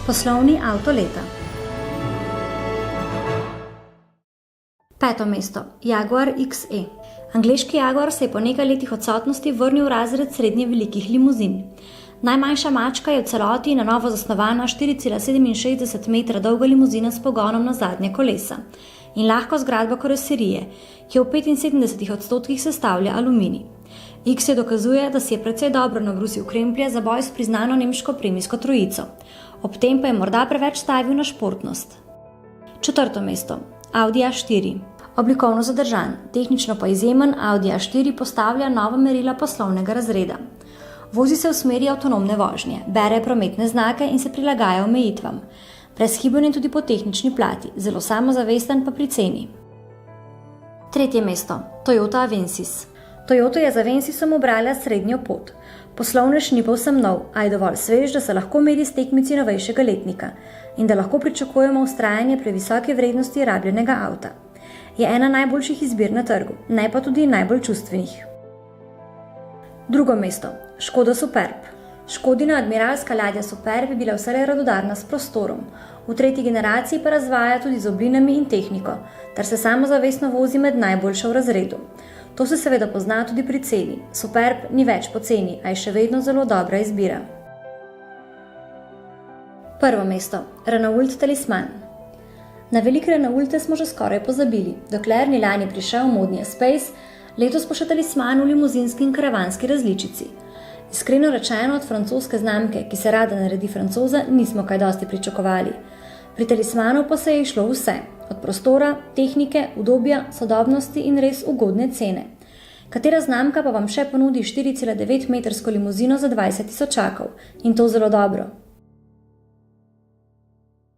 Poslovni avto leta. 5. mesto. Jaguar XE. Angleški Jaguar se je po nekaj letih odsotnosti vrnil v razred srednje velikih limuzin. Najmanjša mačka je v celoti na novo zasnovana 4,67 metra dolga limuzina s pogonom na zadnje kolesa in lahko zgradba karoserije, ki v 75% sestavlja aluminij. X je dokazuje, da si je precej dobro nabrusil kremplje za boj s priznano nemško premijsko trojico. Ob tem pa je morda preveč stavil na športnost. 4. mesto. Audi A4. Oblikovno zadržan, tehnično pa izjemen, Audi A4 postavlja nova merila poslovnega razreda. Vozi se v smeri avtonomne vožnje, bere prometne znake in se prilagaja omejitvam. Brezhiben je tudi po tehnični plati, zelo samozavesten pa pri ceni. 3. mesto. Toyota Avensis. Toyota je z Avensisom ubrala srednjo pot. Poslovnež ni povsem nov, a je dovolj svež, da se lahko meri s tekmici novejšega letnika in da lahko pričakujemo vztrajanje pri visoki vrednosti rabljenega avta. Je ena najboljših izbir na trgu, ne pa tudi najbolj čustvenih. 2. mesto. Škoda Superb. Škodina admiralska ladja Superb je bila vselej radodarna s prostorom. V 3. generaciji pa razvaja tudi z oblinami in tehniko, ter se samozavestno vozi med najboljšo v razredu. To se seveda pozna tudi pri ceni. Superb ni več poceni, a je še vedno zelo dobra izbira. 1. mesto. Renault Talisman. Na velike Renaulte smo že skoraj pozabili, dokler ni lani prišel modni Space, letos pa še Talisman v limuzinski in karavanski različici. Iskreno rečeno, od francoske znamke, ki se rada naredi Francoza, nismo kaj dosti pričakovali. Pri Talismanu pa se je išlo vse, od prostora, tehnike, udobja, sodobnosti in res ugodne cene. Katera znamka pa vam še ponudi 4,9 metrsko limuzino za 20 tisočakov in to zelo dobro.